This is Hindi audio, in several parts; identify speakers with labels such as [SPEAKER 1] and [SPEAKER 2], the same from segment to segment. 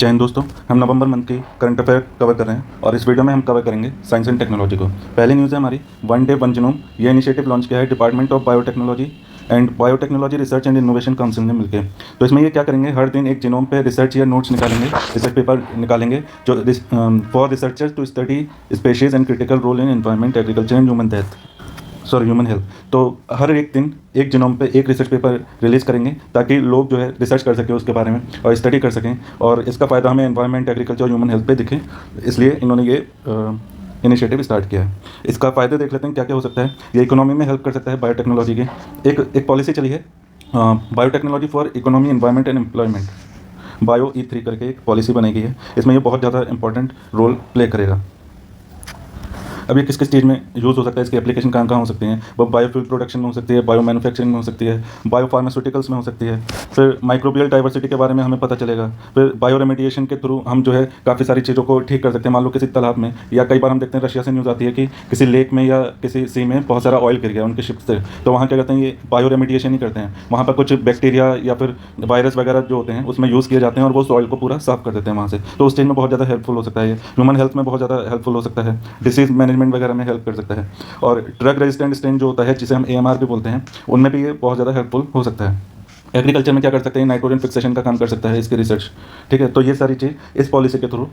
[SPEAKER 1] जय हिंद दोस्तों, हम नवंबर मंथ की करंट अफेयर कवर कर रहे हैं और इस वीडियो में हम कवर करेंगे साइंस एंड टेक्नोलॉजी को। पहली न्यूज़ है हमारी वन डे वन जीनोम। ये इनिशिएटिव लॉन्च किया है department of biotechnology and biotechnology research and innovation council ने मिलकर। तो इसमें ये क्या करेंगे, हर दिन एक जीनोम पे रिसर्च या नोट्स निकालेंगे, रिसर्च पेपर निकालेंगे जो for researchers to study species and critical role in environment, agriculture and human health. तो हर एक दिन एक जीनोम पे एक रिसर्च पेपर रिलीज़ करेंगे ताकि लोग जो है रिसर्च कर सकें उसके बारे में और स्टडी कर सकें और इसका फ़ायदा हमें एनवायरमेंट, एग्रीकल्चर और ह्यूमन हेल्थ पे दिखे, इसलिए इन्होंने ये इनिशिएटिव स्टार्ट किया है। इसका फ़ायदे देख लेते हैं क्या क्या हो सकता है। ये इकोनॉमी में हेल्प कर सकता है बायोटेक्नोलॉजी के। एक पॉलिसी चली है biotechnology for economy, environment and employment, bio E3 करके एक पॉलिसी बनाई गई है। इसमें ये बहुत ज़्यादा इंपॉर्टेंट रोल प्ले करेगा। अब ये किस किस चीज़ में यूज़ हो सकता है, इसकी एप्लीकेशन कहाँ कहाँ हो सकती हैं। वो बायोफ्यूल प्रोडक्शन में हो सकती है, बायो मैन्युफैक्चरिंग में हो सकती है, बायो फार्मास्यूटिकल्स में हो सकती है, फिर माइक्रोबियल डाइवर्सिटी के बारे में हमें पता चलेगा, फिर बायो रेमेडिएशन के थ्रू हम जो है काफ़ी सारी चीज़ों को ठीक कर सकते हैं। मान लो किसी तालाब में, या कई बार हम देखते हैं रशिया से न्यूज़ आती है कि किसी लेक में या किसी सी में बहुत सारा ऑयल गिर गया उनके शिप से, तो वहाँ क्या करते हैं, ये बायो रेमेडिएशन ही करते हैं। वहाँ पर कुछ बैक्टीरिया या फिर वायरस वगैरह जो होते हैं उसमें यूज़ किए जाते हैं और वो ऑयल को पूरा साफ कर देते हैं वहाँ से। तो उस चीज़ में बहुत ज़्यादा हेल्पफुल हो सकता है। ह्यूमन हेल्थ में बहुत ज़्यादा हेल्पफुल हो सकता है, डिसीज़ मैनेजमेंट वगैरह में हेल्प कर सकता है। और ड्रग रेजिस्टेंट स्ट्रेन जो होता है जिसे हम AMR भी बोलते हैं, उनमें भी ये बहुत ज़्यादा हेल्पफुल हो सकता है। एग्रीकल्चर में क्या कर सकते हैं, नाइट्रोजन फिक्सेशन का काम कर सकता है इसकी रिसर्च। ठीक है, तो ये सारी चीज़ इस पॉलिसी के थ्रू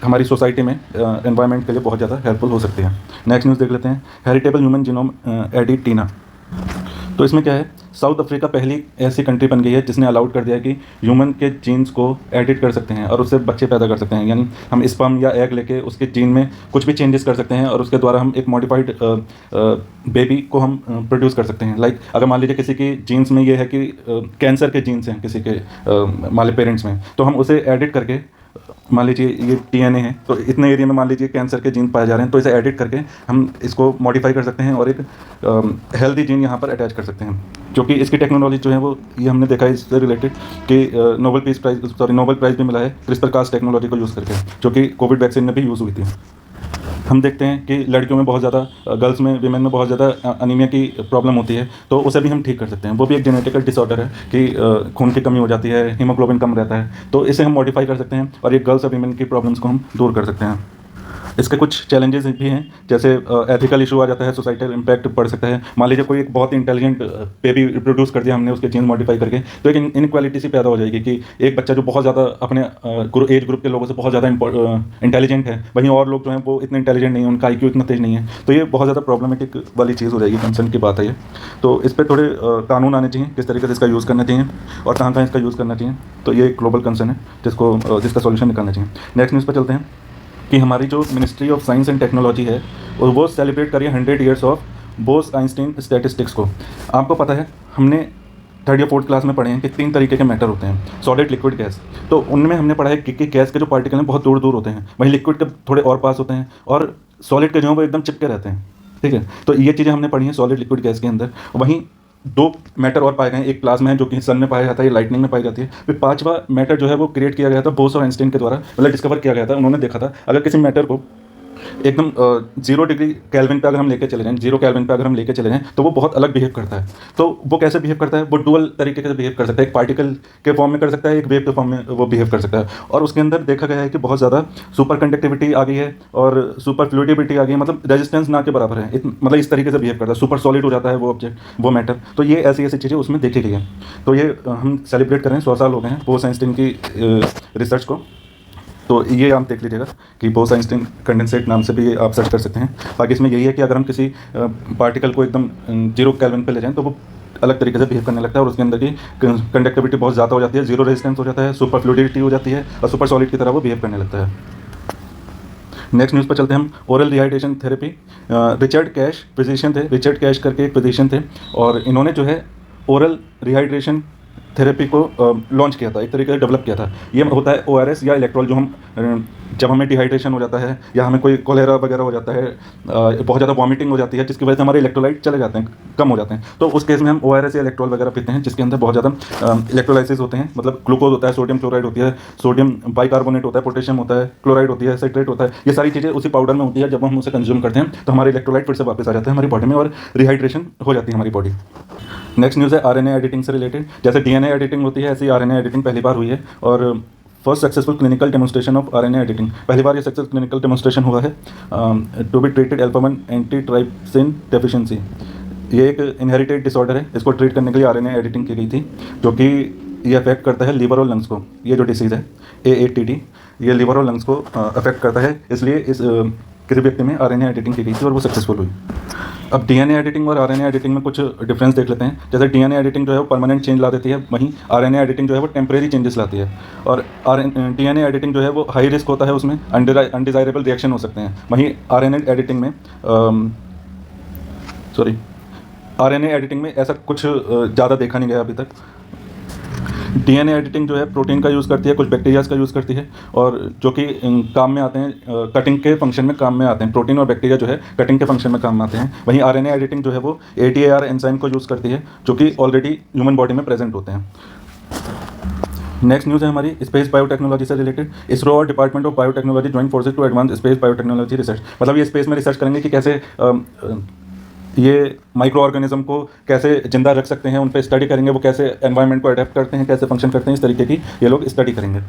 [SPEAKER 1] हमारी सोसाइटी में एनवायरनमेंट के लिए बहुत ज़्यादा हेल्पफुल हो सकती है। नेक्स्ट न्यूज़ देख लेते हैं, हेरिटेबल ह्यूमन जीनोम एडिट टीना। तो इसमें क्या है, साउथ अफ्रीका पहली ऐसी कंट्री बन गई है जिसने अलाउड कर दिया है कि ह्यूमन के जीन्स को एडिट कर सकते हैं और उससे बच्चे पैदा कर सकते हैं। यानी हम स्पर्म या एग लेके उसके जीन में कुछ भी चेंजेस कर सकते हैं और उसके द्वारा हम एक मॉडिफाइड बेबी को हम प्रोड्यूस कर सकते हैं। लाइक अगर मान लीजिए किसी की जीन्स में ये है कि कैंसर के जीन्स हैं किसी के मान पेरेंट्स में, तो हम उसे एडिट करके, मान लीजिए ये DNA है तो इतने एरिया में मान लीजिए कैंसर के जीन पाए जा रहे हैं, तो इसे एडिट करके हम इसको मॉडिफाई कर सकते हैं और एक हेल्दी जीन यहाँ पर अटैच कर सकते हैं। क्योंकि इसकी टेक्नोलॉजी जो है वो ये हमने देखा है इससे रिलेटेड कि नोबेल प्राइज़ भी मिला है क्रिस्पर-कास टेक्नोलॉजी को यूज़ करके, जो कि कोविड वैक्सीन में भी यूज़ हुई थी। हम देखते हैं कि लड़कियों में बहुत ज़्यादा, गर्ल्स में, विमेन में बहुत ज़्यादा अनीमिया की प्रॉब्लम होती है, तो उसे भी हम ठीक कर सकते हैं। वो भी एक जेनेटिकल डिसऑर्डर है कि खून की कमी हो जाती है, हीमोग्लोबिन कम रहता है, तो इसे हम मॉडिफाई कर सकते हैं और ये गर्ल्स और विमेन की प्रॉब्लम्स को हम दूर कर सकते हैं। इसके कुछ चैलेंजेस भी हैं, जैसे एथिकल इशू आ जाता है, सोसाइटल इम्पैक्ट पड़ सकता है। मान लीजिए कोई एक बहुत ही इंटेलिजेंट बेबी प्रोड्यूस कर दिया हमने उसके जीन मॉडिफाई करके, तो एक इनक्वालिटी सी पैदा हो जाएगी कि एक बच्चा जो बहुत ज़्यादा अपने एज ग्रुप के लोगों से बहुत ज़्यादा इंटेलिजेंट है, वहीं और लोग जो हैं वो इतने इंटेलिजेंट नहीं है, उनका IQ इतना तेज़ नहीं है, तो ये बहुत ज़्यादा प्रॉब्लमेटिक वाली चीज़ हो जाएगी, कंसर्न की बात है ये। तो इस पर थोड़े कानून आने चाहिए, किस तरीके से इसका यूज़ करना चाहिए और कहाँ कहाँ इसका यूज़ करना चाहिए। तो ये एक ग्लोबल कंसर्न है जिसका सॉल्यूशन निकालना चाहिए। नेक्स्ट न्यूज़ पर चलते हैं कि हमारी जो ministry of science and technology है वो सेलिब्रेट करिए 100 ईयर्स ऑफ बोस-आइंस्टीन स्टैटिस्टिक्स को। आपको पता है हमने 3rd या 4th क्लास में पढ़े हैं कि 3 तरीके के मैटर होते हैं, सॉलिड, लिक्विड, गैस। तो उनमें हमने पढ़ा है कि गैस के जो पार्टिकल हैं बहुत दूर दूर होते हैं, वहीं लिक्विड के थोड़े और पास होते हैं और सॉलिड के जो हैं वो एकदम चिपके रहते हैं। ठीक है, तो ये चीज़ें हमने पढ़ी हैं सॉलिड, लिक्विड, गैस के अंदर। वहीं 2 मैटर और पाए गए हैं, एक प्लाज्मा है जो कि सन में पाया जाता है, ये लाइटनिंग में पाई जाती है। फिर 5वां मैटर जो है वो क्रिएट किया गया था बोस और आइंस्टीन के द्वारा, मतलब डिस्कवर किया गया था। उन्होंने देखा था अगर किसी मैटर को एकदम 0 डिग्री केल्विन पे अगर हम लेके चले जाएं, 0 केल्विन पे अगर हम लेके चले जाएं, तो वो बहुत अलग बिहेव करता है। तो वो कैसे बिहेव करता है, वो डुअल तरीके से बिहेव कर सकता है, एक पार्टिकल के फॉर्म में कर सकता है, एक वेव के फॉर्म में वो बिहेव कर सकता है। और उसके अंदर देखा गया है कि बहुत ज़्यादा सुपर कंडक्टिविटी आ गई है और सुपर फ्लूइडिटी आ गई है, मतलब रेजिस्टेंस ना के बराबर है, मतलब इस तरीके से बिहेव करता है, सुपर सॉलिड हो जाता है वो ऑब्जेक्ट, वो मैटर। तो ये ऐसी ऐसी चीज़ें उसमें देखी गई हैं। तो ये हम सेलिब्रेट कर रहे हैं, 100 साल हो गए हैं बोस आइंस्टीन की रिसर्च को। तो ये आप देख लीजिएगा कि बोस आइंस्टीन कंडेंसेट नाम से भी आप सर्च कर सकते हैं। बाकी इसमें यही है कि अगर हम किसी पार्टिकल को एकदम 0 केल्विन पे ले जाएं तो वो अलग तरीके से बिहेव करने लगता है और उसके अंदर की कंडक्टिविटी बहुत ज़्यादा हो जाती है, 0 रेजिस्टेंस हो जाता है, सुपर फ्लूइडिटी हो जाती है और सुपर सॉलिड की तरह वो बिहेव करने लगता है। नेक्स्ट न्यूज़ पर चलते हैं हम, oral rehydration therapy. Richard cash physician थे, रिचर्ड कैश करके एक फिजिशियन थे और इन्होंने जो है ओरल रिहाइड्रेशन थेरेपी को लॉन्च किया था, एक तरीके से डेवलप किया था। ये होता है ORS या इलेक्ट्रॉल, जो हम जब हमें डिहाइड्रेशन हो जाता है या हमें कोई कोलेरा वगैरह हो जाता है, बहुत ज़्यादा वॉमिटिंग हो जाती है जिसकी वजह से हमारे इलेक्ट्रोलाइट चले जाते हैं, कम हो जाते हैं, तो उस केस में हम ORS या इलेक्ट्रॉल वगैरह पीते हैं जिसके अंदर बहुत ज़्यादा इलेक्ट्रोलाइसिस होते हैं, मतलब ग्लूकोज होता है, सोडियम क्लोराइड होती है, सोडियम बाइकार्बोनेट होता है, पोटेशियम होता है, क्लोराइड होती है, साइट्रेट होता है। ये सारी चीज़ें उसी पाउडर में होती है। जब हम उसे कंज्यूम करते हैं तो हमारे इलेक्ट्रोलाइट फिर से वापस आ जाते हैं हमारी बॉडी में और रिहाइड्रेशन हो जाती है हमारी बॉडी। नेक्स्ट न्यूज़ है RNA एडिटिंग से रिलेटेड। जैसे DNA एडिटिंग होती है ऐसी RNA एडिटिंग पहली बार हुई है और first successful clinical demonstration of RNA editing, पहली बार ये सक्सेसफुल क्लिनिकल डेमोन्स्ट्रेशन हुआ है to be treated alpha 1 anti trypsin deficiency. ये एक इनहेरिटेड डिसऑर्डर है, इसको ट्रीट करने के लिए आरएनए एडिटिंग की गई थी, जो कि ये अफेक्ट करता है लीवर और लंग्स को। ये जो डिसीज़ है AATD, ये लीवर और लंग्स को अफेक्ट करता है, इसलिए इस किसी व्यक्ति में आरएनए एडिटिंग की गई थी और वो सक्सेसफुल हुई। अब डीएनए एडिटिंग और आरएनए एडिटिंग में कुछ डिफरेंस देख लेते हैं। जैसे डीएनए एडिटिंग जो है वो परमानेंट चेंज ला देती है, वहीं आरएनए एडिटिंग जो है वो टेम्परेरी चेंजेस लाती है। और डीएनए एडिटिंग जो है वो हाई रिस्क होता है, उसमें अनडिज़ायरेबल रिएक्शन हो सकते हैं। वहीं आरएनए एडिटिंग में ऐसा कुछ ज़्यादा देखा नहीं गया अभी तक। डीएनए एडिटिंग जो है प्रोटीन का यूज़ करती है, कुछ बैक्टीरियाज का यूज़ करती है, और जो कि काम में आते हैं, कटिंग के फंक्शन में काम में आते हैं। प्रोटीन और बैक्टीरिया जो है कटिंग के फंक्शन में काम में आते हैं। वहीं आरएनए एडिटिंग जो है वो ATAR एंजाइम को यूज़ करती है, जो कि ऑलरेडी ह्यूमन बॉडी में प्रेजेंट होते हैं। नेक्स्ट न्यूज़ है हमारी स्पेस बायोटेक्नोलॉजी से रिलेटेड। इसरो और department of biotechnology joint forces to advance space biotechnology research, मतलब ये स्पेस में रिसर्च करेंगे कि कैसे ये माइक्रो ऑर्गेनिज्म को कैसे जिंदा रख सकते हैं, उन पर स्टडी करेंगे, वो कैसे एनवायरनमेंट को अडेप्ट करते हैं, कैसे फंक्शन करते हैं, इस तरीके की ये लोग स्टडी करेंगे।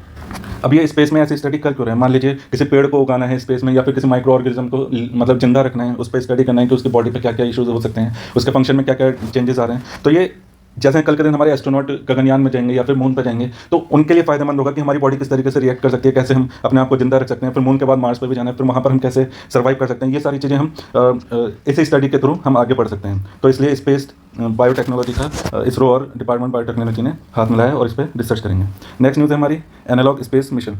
[SPEAKER 1] अब ये स्पेस में ऐसी स्टडी कर क्यों रहे हैं? मान लीजिए किसी पेड़ को उगाना है स्पेस में, या फिर किसी माइक्रो ऑर्गेनिज्म को मतलब जिंदा रखना है, उस पर स्टडी करना है कि उसकी बॉडी पे क्या क्या इश्यूज हो सकते हैं, उसके फंक्शन में क्या क्या चेंजेस आ रहे हैं। तो ये जैसे कल के दिन हमारे एस्ट्रोनॉट गगनयान में जाएंगे या फिर मून पर जाएंगे, तो उनके लिए फायदेमंद होगा कि हमारी बॉडी किस तरीके से रिएक्ट कर सकती है, कैसे हम अपने आप को जिंदा रख सकते हैं, फिर मून के बाद मार्स पर भी जाना है, फिर वहाँ पर हम कैसे सर्वाइव कर सकते हैं। ये सारी चीज़ें हम इसी स्टडी के थ्रू हम आगे बढ़ सकते हैं। तो इसलिए स्पेस बायोटेक्नोलॉजी का इसरो और डिपार्टमेंट बायोटेक्नोलॉजी ने हाथ मिलाया और इस पर रिसर्च करेंगे। नेक्स्ट न्यूज़ है हमारी एनालॉग स्पेस मिशन।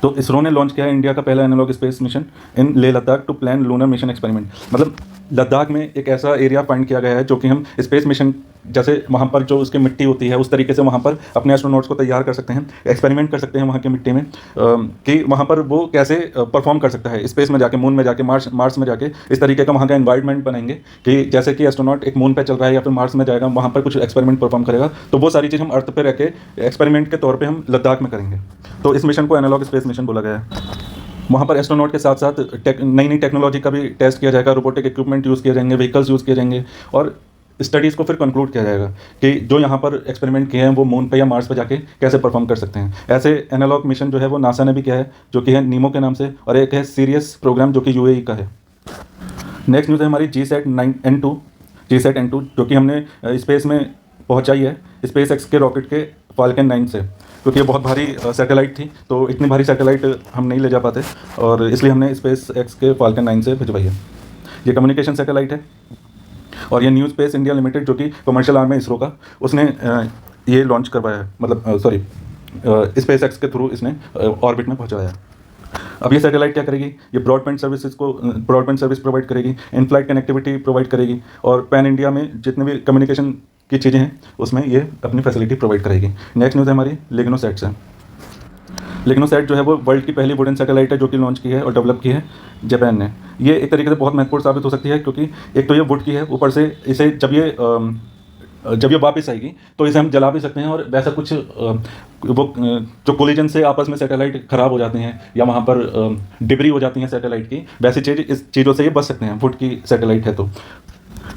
[SPEAKER 1] तो इसरो ने लॉन्च किया है इंडिया का पहला analog space mission in Leh Ladakh to plan lunar mission experiment. मतलब लद्दाख में एक ऐसा एरिया फाइंड किया गया है जो कि हम स्पेस मिशन, जैसे वहाँ पर जो उसकी मिट्टी होती है उस तरीके से वहाँ पर अपने एस्ट्रोनॉट्स को तैयार कर सकते हैं, एक्सपेरिमेंट कर सकते हैं वहाँ की मिट्टी में, कि वहाँ पर वो कैसे परफॉर्म कर सकता है स्पेस में जाके, मून में जाके, मार्स में जाके। इस तरीके का वहाँ का एनवायरनमेंट बनाएंगे कि जैसे कि एस्ट्रोनॉट एक मून पर चल रहा है या फिर मार्स में जाएगा, वहाँ पर कुछ एक्सपेरिमेंट परफॉर्म करेगा, तो वो सारी चीज़ हम अर्थ पर रह के एक्सपेरिमेंट के तौर पर हम लद्दाख में करेंगे। तो इस मिशन को एनालॉग स्पेस मिशन बोला गया है। वहाँ पर एस्ट्रोनॉट के साथ साथ नई नई टेक्नोलॉजी का भी टेस्ट किया जाएगा, रोबोटिक इक्विपमेंट यूज़ किए जाएंगे, व्हीकल्स यूज़ किए जाएंगे, और स्टडीज़ को फिर कंक्लूड किया जाएगा कि जो यहाँ पर एक्सपेरिमेंट किए हैं वो मून पे या मार्स पे जाके कैसे परफॉर्म कर सकते हैं। ऐसे एनालॉग मिशन जो है वो नासा ने भी किया है, जो कि है नीमो के नाम से, और एक है सीरियस प्रोग्राम जो कि UAE का है। नेक्स्ट न्यूज़ है हमारी GSAT-N2, जो कि हमने स्पेस में पहुँचाई है स्पेस एक्स के रॉकेट के फाल्कन 9 से, क्योंकि ये बहुत भारी सैटेलाइट थी, तो इतनी भारी सैटेलाइट हम नहीं ले जा पाते, और इसलिए हमने स्पेस एक्स के फाल्कन 9 से भिजवाई है। ये कम्युनिकेशन सैटेलाइट है, और ये न्यू स्पेस इंडिया लिमिटेड, जो कि कमर्शियल आर्म है इसरो का, उसने ये लॉन्च करवाया है, मतलब स्पेस एक्स के थ्रू इसने ऑर्बिट में पहुँचाया है। अब ये सैटेलाइट क्या करेगी? ये ब्रॉडबैंड सर्विस प्रोवाइड करेगी, इन फ्लाइट कनेक्टिविटी प्रोवाइड करेगी, और पैन इंडिया में जितने भी कम्युनिकेशन की चीज़ें हैं उसमें ये अपनी फैसिलिटी प्रोवाइड करेगी। नेक्स्ट न्यूज़ है हमारी लिग्नोसैट से। लिग्नोसैट जो है वो वर्ल्ड की पहली वुडन सैटेलाइट है, जो कि लॉन्च की है और डेवलप की है जापान ने। ये एक तरीके से बहुत महत्वपूर्ण साबित हो सकती है, क्योंकि एक तो ये वुड की है, ऊपर से इसे जब ये वापस आएगी तो इसे हम जला भी सकते हैं, और वैसा कुछ वो जो कोलिजन से आपस में सैटेलाइट ख़राब हो जाते हैं या वहाँ पर डिब्री हो जाती हैं सैटेलाइट की, वैसी इस चीज़ों से ये बच सकते हैं, वुड की सैटेलाइट है तो।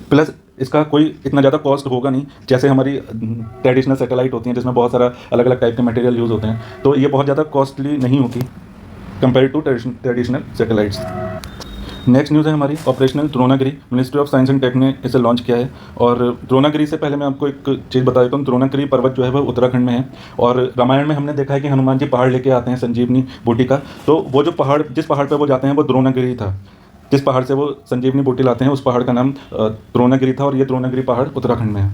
[SPEAKER 1] प्लस इसका कोई इतना ज़्यादा कॉस्ट होगा नहीं, जैसे हमारी ट्रेडिशनल सैटेलाइट होती हैं जिसमें बहुत सारा अलग अलग टाइप के मटेरियल यूज़ होते हैं, तो ये बहुत ज़्यादा कॉस्टली नहीं होगी compare to traditional satellites. Next news है हमारी operational Dronagiri. Ministry of science and tech ने इसे लॉन्च किया है। और द्रोणागिरी से पहले मैं आपको एक चीज़ बता देता हूँ। द्रोणागिरी पर्वत जो है वो उत्तराखंड में है, और रामायण में हमने देखा है कि हनुमान जी पहाड़ लेके आते हैं संजीवनी बूटी का, तो वो जो पहाड़, जिस पहाड़ पर वो जाते हैं वो द्रोणागिरी था। जिस पहाड़ से वो संजीवनी बूटी लाते हैं उस पहाड़ का नाम द्रोणागिरी था, और ये द्रोणागिरी पहाड़ उत्तराखंड में है।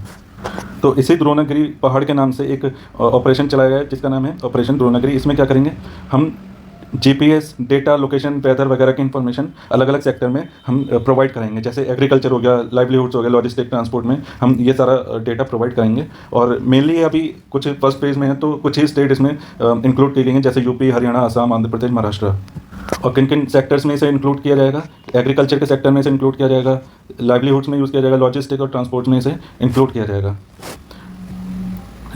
[SPEAKER 1] तो इसी द्रोणागिरी पहाड़ के नाम से एक ऑपरेशन चलाया गया है जिसका नाम है ऑपरेशन द्रोणागिरी। इसमें क्या करेंगे, हम GPS डेटा, लोकेशन, वेदर वगैरह की इन्फॉर्मेशन अलग अलग सेक्टर में हम प्रोवाइड करेंगे, जैसे एग्रीकल्चर हो गया, लाइवलीहुड्स हो गया, लॉजिस्टिक, ट्रांसपोर्ट में हम ये सारा डेटा प्रोवाइड करेंगे। और मेनली अभी कुछ फर्स्ट फेज में है, तो कुछ ही स्टेट इसमें इंक्लूड की गई हैं, जैसे यूपी, हरियाणा, असम, आंध्र प्रदेश, महाराष्ट्र। और किन किन सेक्टर्स में इसे इंक्लूड किया जाएगा? एग्रीकल्चर के सेक्टर में इसे इंक्लूड किया जाएगा, लाइवलीहुड्स में यूज़ किया जाएगा, लॉजिस्टिक और ट्रांसपोर्ट में इसे इंक्लूड किया जाएगा।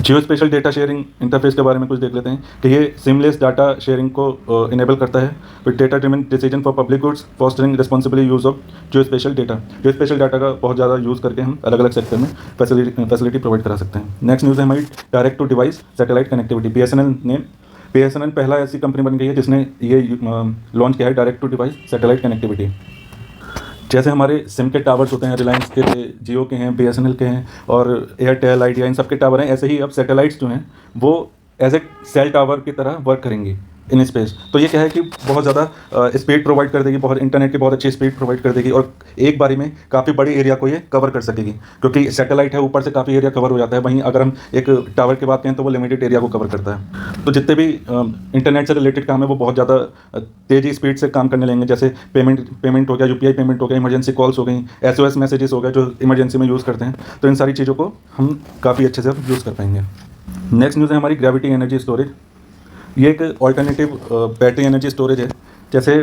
[SPEAKER 1] जियो स्पेशल डेटा शेयरिंग इंटरफेस के बारे में कुछ देख लेते हैं कि ये सीमलेस डाटा शेयरिंग को इनेबल करता है with data driven decision for public goods, fostering responsible use of Jio special data. Jio special data का बहुत ज़्यादा यूज़ करके हम अलग अलग सेक्टर में फैसिलिटी प्रोवाइड करा सकते हैं। नेक्स्ट न्यूज़ है हमारी direct to device satellite connectivity. BSNL ने BSNL पहला ऐसी कंपनी बन गई है जिसने ये लॉन्च किया है direct to device satellite connectivity. जैसे हमारे सिम के टावर्स होते हैं, रिलायंस के, जियो के हैं, BSNL के हैं और एयरटेल, आइडिया, इन सब के टावर हैं, ऐसे ही अब सैटेलाइट्स जो हैं वो एज ए सेल टावर की तरह वर्क करेंगी इन स्पेस। तो ये क्या है कि बहुत ज़्यादा स्पीड प्रोवाइड कर देगी, बहुत इंटरनेट की बहुत अच्छी स्पीड प्रोवाइड कर देगी और एक बारी में काफ़ी बड़ी एरिया को ये कवर कर सकेगी, क्योंकि सैटेलाइट है ऊपर से काफ़ी एरिया कवर हो जाता है। वहीं अगर हम एक टावर की बात करें तो वो लिमिटेड एरिया को कवर करता है। तो जितने भी इंटरनेट से रिलेटेड काम है वो बहुत ज़्यादा तेज़ी स्पीड से काम करने लगेंगे। जैसे पेमेंट हो गया, UPI पेमेंट हो गया, इमरजेंसी कॉल्स हो गई, SOS मैसेजेस हो गए जो इमरजेंसी में यूज़ करते हैं। तो इन सारी चीज़ों को हम काफ़ी अच्छे से यूज़ कर पाएंगे। नेक्स्ट न्यूज़ है हमारी ग्रेविटी एनर्जी स्टोरेज। ये एक ऑल्टरनेटिव बैटरी एनर्जी स्टोरेज है। जैसे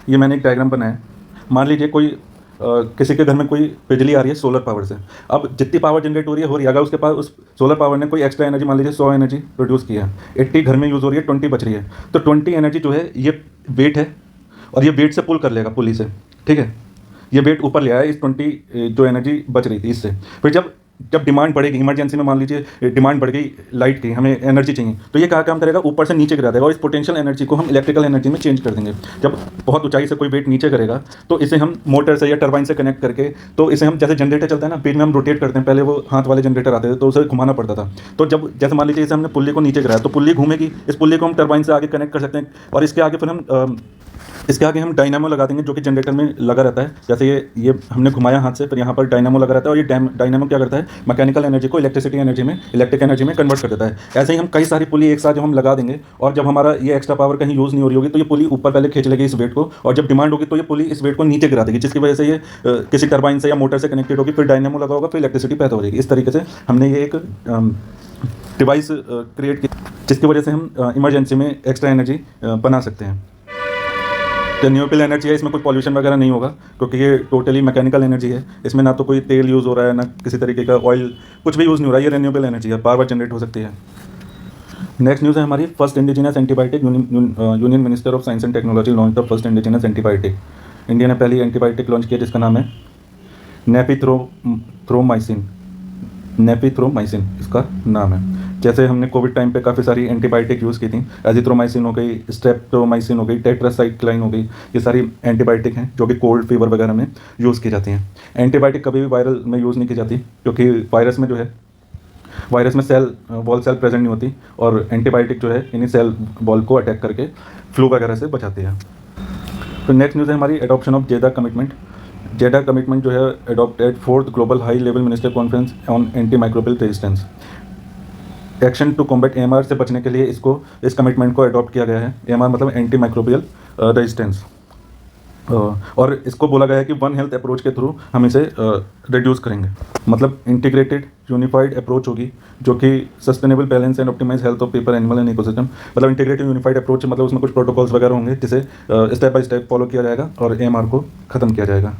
[SPEAKER 1] ये मैंने एक डायग्राम बनाया है। मान लीजिए कोई किसी के घर में कोई बिजली आ रही है सोलर पावर से। अब जितनी पावर जनरेट हो रही है, अगर उसके पास उस सोलर पावर ने कोई एक्स्ट्रा एनर्जी, मान लीजिए 100 एनर्जी प्रोड्यूस किया है, 80 घर में यूज़ हो रही है, 20 बच रही है, तो 20 एनर्जी जो है ये वेट है और ये वेट से पुल कर लेगा पुली से, ठीक है। ये वेट ऊपर ले आया इस 20 जो एनर्जी बच रही थी इससे। फिर जब डिमांड बढ़ेगी, इमरजेंसी में मान लीजिए डिमांड बढ़ गई लाइट की, हमें एनर्जी चाहिए, तो ये क्या काम करेगा, ऊपर से नीचे गिरा देगा और इस पोटेंशियल एनर्जी को हम इलेक्ट्रिकल एनर्जी में चेंज कर देंगे। जब बहुत ऊंचाई से कोई वेट नीचे करेगा तो इसे हम मोटर से या टरबाइन से कनेक्ट करके, तो इसे हम जैसे जनरेटर चलता है ना, बीच में हम रोटेट करते हैं, पहले वो हाथ वाले जनरेटर आते थे तो उसे घुमाना पड़ता था। तो जब जैसे मान लीजिए इसे हमने पुल्ली को नीचे गिराया तो पुल्ली घूमेगी, इस पुल्ली को हम टरबाइन से आगे कनेक्ट कर सकते हैं और इसके आगे हम डायनामो लगा देंगे जो कि जनरेटर में लगा रहता है। जैसे ये हमने घुमाया हाथ से, फिर यहाँ पर डायनामो लगा रहता है और ये डायनामो क्या करता है, मैकेनिकल एनर्जी को इलेक्ट्रिक एनर्जी में कन्वर्ट कर देता है। ऐसे ही हम कई सारी पुली एक साथ जब हम लगा देंगे और जब हमारा ये एक्स्ट्रा पावर कहीं यूज़ नहीं हो रही होगी तो ये पुली ऊपर पहले खींच लेगी इस वेट को, और जब डिमांड होगी तो ये पुली इस वेट को नीचे गिरा देगी, जिसकी वजह से ये किसी टरबाइन से या मोटर से कनेक्टेड होगी, फिर डायनामो लगा होगा, फिर इलेक्ट्रिसिटी पैदा हो जाएगी। इस तरीके से हमने ये एक डिवाइस क्रिएट की जिसकी वजह से हम इमरजेंसी में एक्स्ट्रा एनर्जी बना सकते हैं। रिन्यूएबल एनर्जी है, इसमें कोई पॉल्यूशन वगैरह नहीं होगा क्योंकि ये टोटली मैकेनिकल एनर्जी है। इसमें ना तो कोई तेल यूज़ हो रहा है, ना किसी तरीके का ऑयल, कुछ भी यूज़ नहीं हो रहा है। ये रिन्यूएबल एनर्जी है, बार बार जनरेट हो सकती है। नेक्स्ट न्यूज़ है हमारी first indigenous antibiotic. Union minister of science and technology launch the first indigenous antibiotic. India ने पहली एंटीबायोटिक लॉन्च किया जिसका नाम है नेपिथ्रोमाइसिन इसका नाम है। जैसे हमने कोविड टाइम पे काफ़ी सारी एंटीबायोटिक यूज़ की थी, एजिथ्रोमाइसिन हो गई, स्ट्रेप्टोमाइसिन हो गई, टेट्रासाइक्लाइन हो गई, ये सारी एंटीबायोटिक हैं जो कि कोल्ड फीवर वगैरह में यूज़ की जाती हैं। एंटीबायोटिक कभी भी वायरल में यूज़ नहीं की जाती क्योंकि वायरस में सेल वॉल सेल प्रेजेंट नहीं होती और एंटीबायोटिक जो है इन्हीं सेल वॉल को अटैक करके फ्लू वगैरह से बचाती है। तो नेक्स्ट न्यूज़ है हमारी adoption of Jeddah commitment. Jeddah commitment जो है adopted 4th global high level minister conference on anti microbial resistance. Action to combat AMR से बचने के लिए इस कमिटमेंट को अडॉप्ट किया गया है। AMR मतलब एंटी माइक्रोबियल रेजिस्टेंस, और इसको बोला गया है कि वन हेल्थ अप्रोच के थ्रू हम इसे रिड्यूस करेंगे। मतलब इंटीग्रेटेड यूनिफाइड अप्रोच होगी जो कि sustainable balance and optimise health of people, animal and ecosystem. मतलब इंटीग्रेटेड यूनिफाइड अप्रोच मतलब उसमें कुछ प्रोटोकॉल्स वगैरह होंगे जिसे स्टेप बाय स्टेप फॉलो किया जाएगा और AMR को ख़त्म किया जाएगा।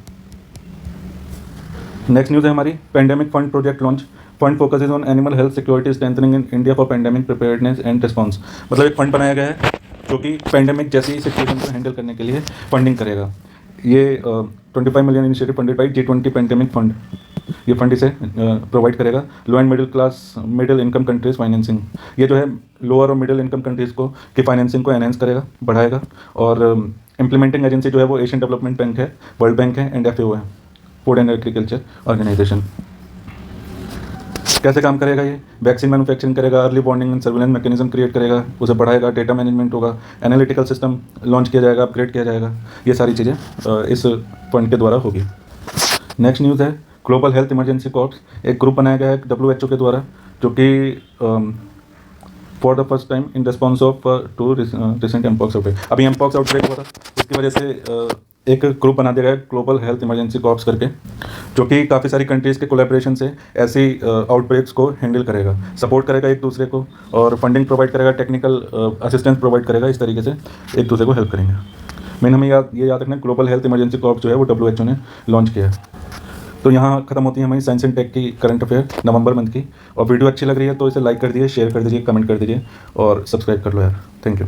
[SPEAKER 1] नेक्स्ट न्यूज़ है हमारी pandemic fund project launch. Fund focuses on animal health security strengthening in India for pandemic preparedness and response. मतलब एक फंड बनाया गया है जो कि पेंडेमिक जैसी सिचुएशन को हैंडल करने के लिए फंडिंग करेगा। ये 25 million initiative funded by G20 pandemic fund. ये फंड इसे प्रोवाइड करेगा। Low and middle income countries financing. ये जो है लोअर और मिडिल इनकम कंट्रीज़ को की फाइनेंसिंग को एनहेंस करेगा, बढ़ाएगा। और इम्प्लीमेंटिंग एजेंसी जो है वो एशियन डेवलपमेंट बैंक है, वर्ल्ड बैंक है एंड FAO है, फूड एंड एग्रीकल्चर ऑर्गेनाइजेशन। कैसे काम करेगा ये? वैक्सीन मैन्युफैक्चरिंग करेगा, early warning and surveillance mechanism create करेगा, उसे बढ़ाएगा, डेटा मैनेजमेंट होगा, एनालिटिकल सिस्टम लॉन्च किया जाएगा, अपग्रेड किया जाएगा। ये सारी चीज़ें इस फंड के द्वारा होगी। नेक्स्ट न्यूज़ है ग्लोबल हेल्थ इमरजेंसी कॉर्प्स। एक ग्रुप बनाया गया है WHO के द्वारा जो कि for the first time in response of to recent mpox outbreak. अभी एम्पॉक्स आउटब्रेक हुआ था, इसकी वजह से एक ग्रुप बना दिया गया ग्लोबल हेल्थ इमरजेंसी कॉर्प्स करके, जो कि काफ़ी सारी कंट्रीज़ के कोलैबोरेशन से ऐसी आउटब्रेक्स को हैंडल करेगा, सपोर्ट करेगा एक दूसरे को और फंडिंग प्रोवाइड करेगा, टेक्निकल असिस्टेंस प्रोवाइड करेगा। इस तरीके से एक दूसरे को हेल्प करेंगे। मेन हमें ये याद रखना, ग्लोबल हेल्थ इमरजेंसी कॉर्प्स जो है वो WHO ने लॉन्च किया है। तो यहाँ खत्म होती है हमारी साइंस एंड टेक की करंट अफेयर नवंबर मंथ की। और वीडियो अच्छी लग रही है तो इसे लाइक कर दीजिए, शेयर कर दीजिए, कमेंट कर दीजिए और सब्सक्राइब कर लो यार। Thank you.